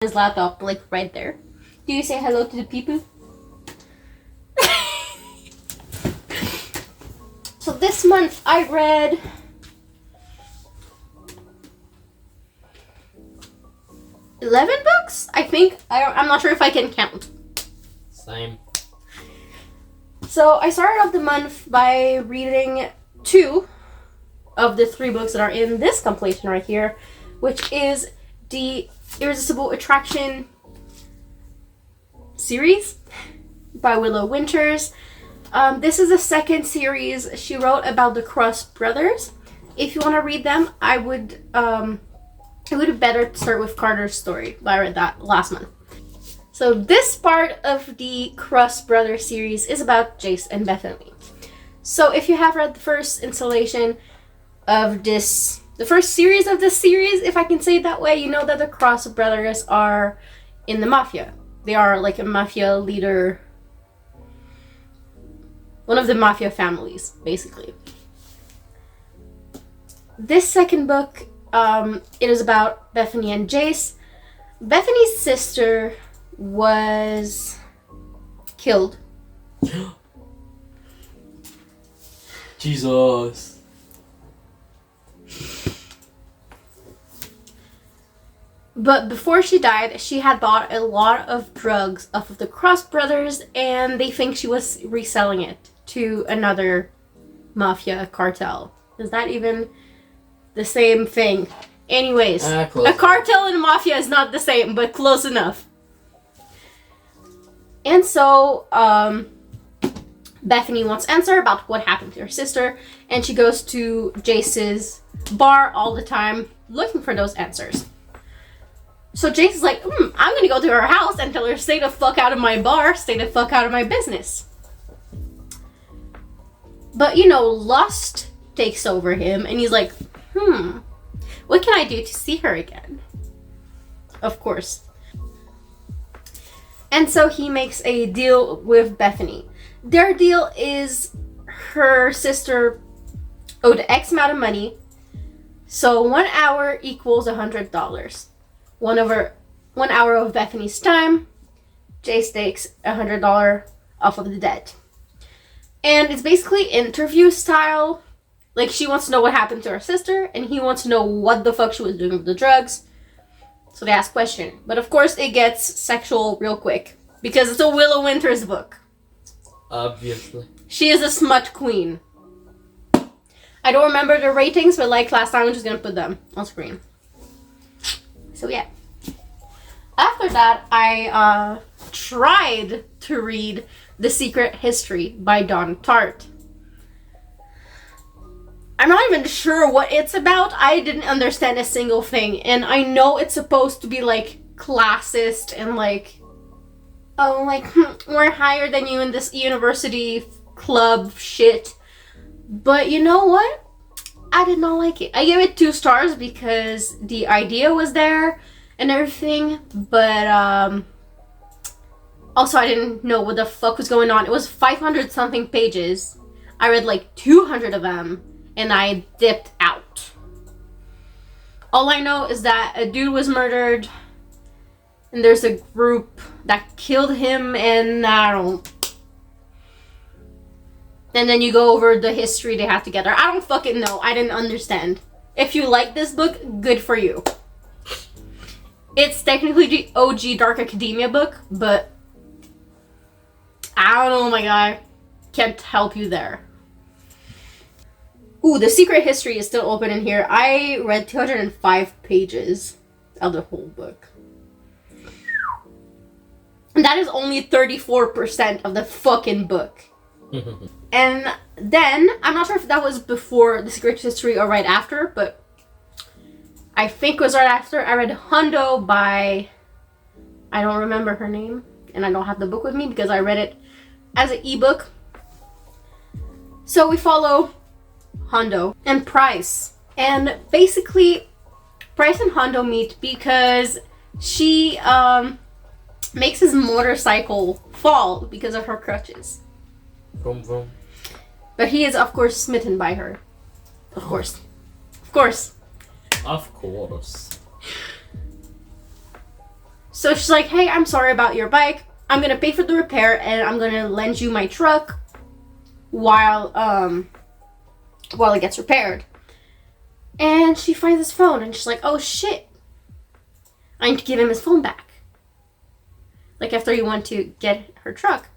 his laptop, like right there. Do you say hello to the people? So this month I read $11 I think. I'm not sure if I can count. Same. So I started off the month by reading 2 of the 3 books that are in this compilation right here, which is the Irresistible Attraction series by Willow Winters. This is the second series she wrote about the Cross brothers. If you want to read them, it would better start with Carter's story. I read that last month. So this part of the Cross Brothers series is about Jace and Bethany. So if you have read the first installation of this, the first series of this series, if I can say it that way, you know that the Cross brothers are in the mafia. They are like a mafia leader, one of the mafia families, basically. This second book, it is about Bethany and Jace. Bethany's sister was killed. Jesus. But before she died, she had bought a lot of drugs off of the Cross brothers, and they think she was reselling it to another mafia cartel. Is that even the same thing? Anyways, a cartel and a mafia is not the same, but close enough. And so, Bethany wants answer about what happened to her sister, and she goes to Jace's bar all the time looking for those answers. So Jace is like, I'm gonna go to her house and tell her, stay the fuck out of my bar, stay the fuck out of my business. But, lust takes over him, and he's like, what can I do to see her again? Of course. And so he makes a deal with Bethany. Their deal is her sister owed X amount of money, so 1 hour equals $100. 1 hour of Bethany's time, Jace takes $100 off of the debt. And it's basically interview style. Like, she wants to know what happened to her sister, and he wants to know what the fuck she was doing with the drugs. So they ask questions. But of course it gets sexual real quick, because it's a Willow Winters book. Obviously. She is a smut queen. I don't remember the ratings, but like last time, I'm just gonna put them on screen. So yeah. After that, I tried to read The Secret History by Dawn Tartt. I'm not even sure what it's about. I didn't understand a single thing. And I know it's supposed to be like classist and like, we're higher than you in this university club shit. But you know what? I did not like it. I gave it 2 stars because the idea was there and everything, but also I didn't know what the fuck was going on. It was 500 something pages. I read like 200 of them and I dipped out. All I know is that a dude was murdered and there's a group that killed him, and and then you go over the history they have together. I don't fucking know. I didn't understand. If you like this book, good for you. It's technically the OG Dark Academia book, but I don't know, my guy. Can't help you there. Ooh, The Secret History is still open in here. I read 205 pages of the whole book. And that is only 34% of the fucking book. And then, I'm not sure if that was before The Secret History or right after, but I think it was right after. I read Hondo by, I don't remember her name, and I don't have the book with me because I read it as an ebook. So we follow Hondo and Price. And basically, Price and Hondo meet because she makes his motorcycle fall because of her crutches. Vroom, vroom. But he is, of course, smitten by her. Of course. Of course. Of course. So she's like, hey, I'm sorry about your bike. I'm gonna pay for the repair and I'm gonna lend you my truck while it gets repaired. And she finds his phone and she's like, oh shit. I need to give him his phone back. Like after he went to get her truck.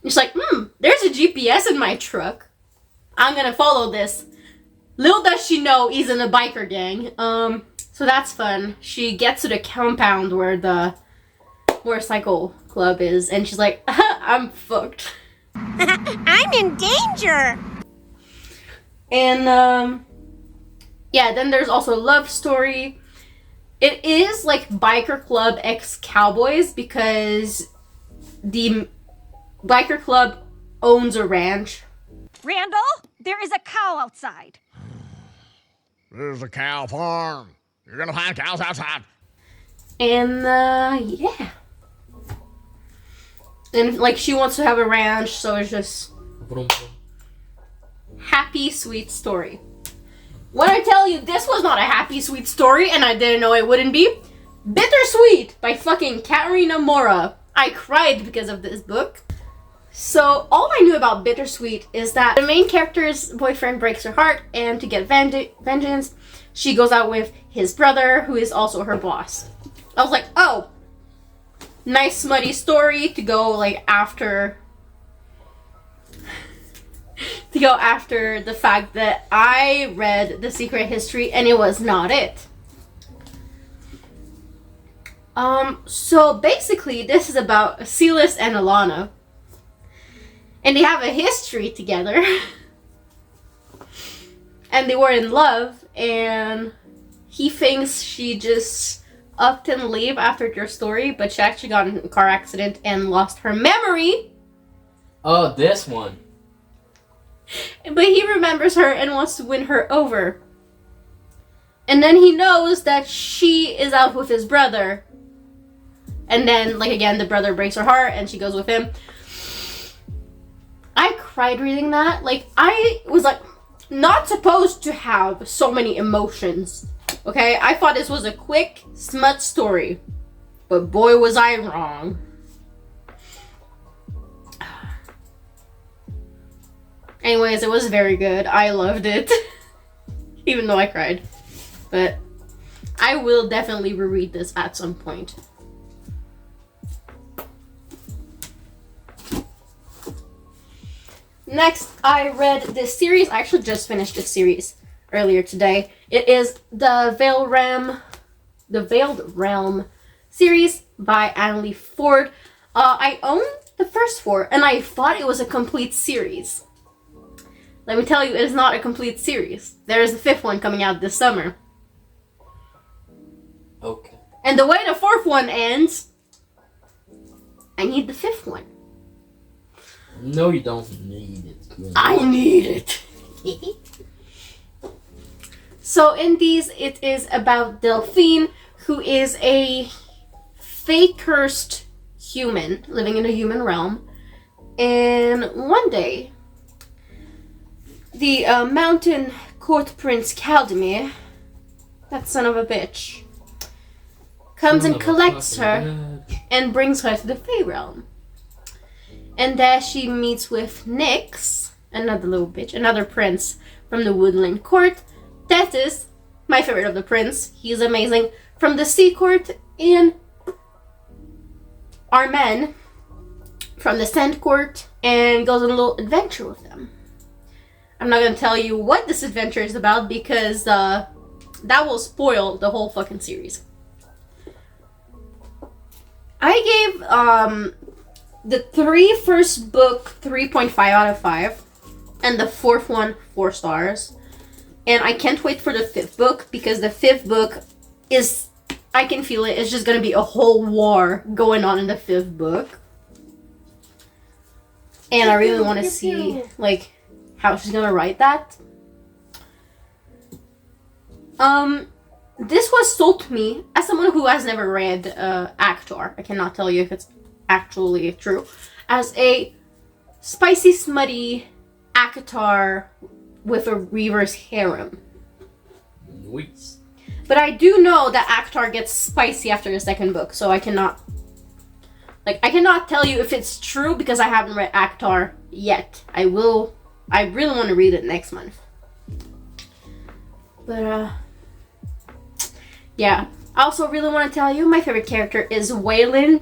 And she's like, there's a GPS in my truck. I'm gonna follow this. Little does she know he's in a biker gang. So that's fun. She gets to the compound where the motorcycle club is, and she's like, I'm fucked. I'm in danger. And yeah, then there's also a love story. It is like biker club x cowboys because the biker club owns a ranch. Randall, there is a cow outside. There's a cow farm. You're gonna find cows outside. And yeah. And like she wants to have a ranch, so it's just Vroom, vroom. happy, sweet story. When I tell you this was not a happy, sweet story, and I didn't know it wouldn't be, Bittersweet by fucking Katarina Mora. I cried because of this book. So all I knew about Bittersweet is that the main character's boyfriend breaks her heart, and to get vengeance, she goes out with his brother, who is also her boss. I was like, oh, nice smutty story to go like after the fact that I read The Secret History and it was not it. So basically this is about Silas and Alana. And they have a history together. And they were in love, and he thinks she just upped and leave after their story, but she actually got in a car accident and lost her memory. Oh, this one. But he remembers her and wants to win her over. And then he knows that she is out with his brother. And then, like again, the brother breaks her heart and she goes with him. I cried reading that. Like, I was like, not supposed to have so many emotions. Okay? I thought this was a quick smut story. But boy was I wrong. Anyways, it was very good. I loved it. Even though I cried. But I will definitely reread this at some point. Next, I read this series. I actually just finished this series earlier today. It is the Veiled Realm series by Annalie Ford. I own the first 4, and I thought it was a complete series. Let me tell you, it is not a complete series. There is a 5th one coming out this summer. Okay. And the way the 4th one ends, I need the 5th one. No, you don't need it. I need it. So in these, it is about Delphine, who is a fake-cursed human living in a human realm. And one day, the mountain court prince Caldemir, that son of a bitch, comes and collects her and brings her to the Fey realm. And there she meets with Nyx, another little bitch, another prince from the Woodland Court. That is my favorite of the prince. He's amazing. From the Sea Court, and Armen from the Sand Court, and goes on a little adventure with them. I'm not going to tell you what this adventure is about because that will spoil the whole fucking series. I gave the 3 first book 3.5 out of 5, and the 4th one 4 stars. And I can't wait for the 5th book because the 5th book is, I can feel it, it's just going to be a whole war going on in the 5th book. And I really want to see like how she's going to write that. This was sold to me as someone who has never read Actor. I cannot tell you if it's actually true, as a spicy, smutty ACOTAR with a reverse harem. Nice. But I do know that ACOTAR gets spicy after the second book, so I cannot tell you if it's true because I haven't read ACOTAR yet. I really want to read it next month. But yeah. I also really want to tell you my favorite character is Waylon.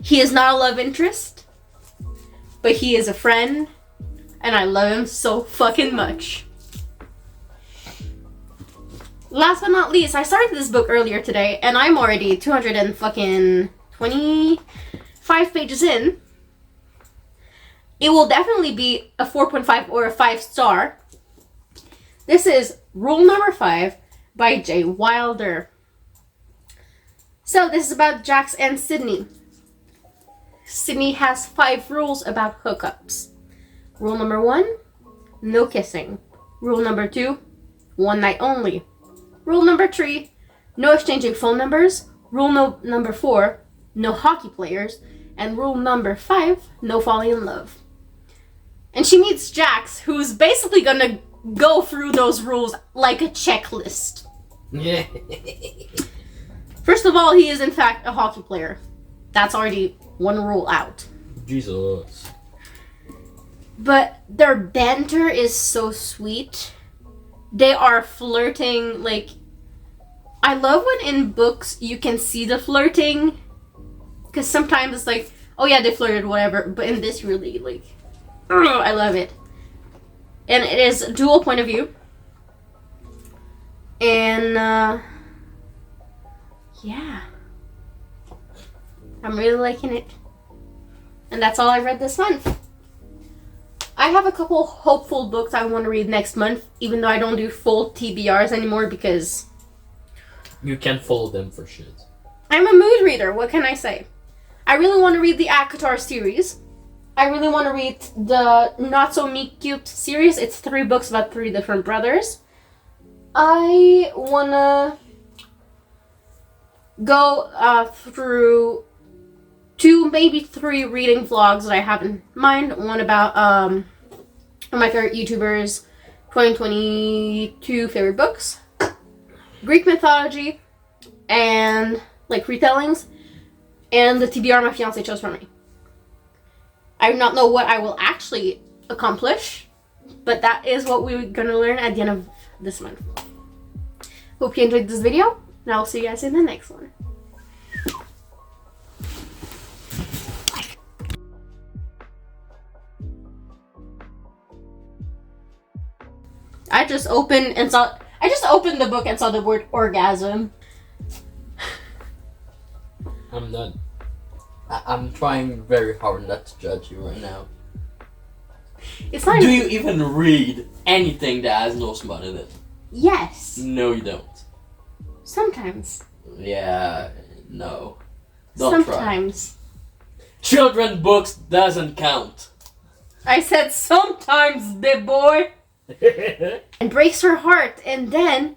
He is not a love interest, but he is a friend, and I love him so fucking much. Last but not least, I started this book earlier today, and I'm already 225 pages in. It will definitely be a 4.5 or a 5 star. This is Rule Number 5 by Jay Wilder. So this is about Jax and Sydney. Sydney has 5 rules about hookups. Rule number 1, no kissing. Rule number 2, one night only. Rule number 3, no exchanging phone numbers. Rule number 4, no hockey players. And rule number 5, no falling in love. And she meets Jax, who's basically gonna go through those rules like a checklist. Yeah. First of all, he is in fact a hockey player. That's already one rule out. Jesus. But their banter is so sweet. They are flirting, like... I love when in books you can see the flirting. Because sometimes it's like, oh yeah, they flirted, whatever. But in this really, like... I love it. And it is a dual point of view. And, yeah. I'm really liking it. And that's all I read this month. I have a couple hopeful books I want to read next month, even though I don't do full TBRs anymore because... You can't follow them for shit. I'm a mood reader, what can I say? I really want to read the ACOTAR series. I really want to read the Not So Meet Cute series. It's 3 books about 3 different brothers. I want to go through 2, maybe 3 reading vlogs that I have in mind. One about one of my favorite YouTubers, 2022 favorite books, Greek mythology, and like retellings, and the TBR my fiance chose for me. I do not know what I will actually accomplish, but that is what we're gonna learn at the end of this month. Hope you enjoyed this video, and I'll see you guys in the next one. I just opened the book and saw the word orgasm. I'm not. I'm trying very hard not to judge you right now. It's not. Do you even read anything that has no smut in it? Yes. No, you don't. Sometimes. Yeah, no. Don't Sometimes. try. Children books doesn't count. I said sometimes, big boy. And breaks her heart, and then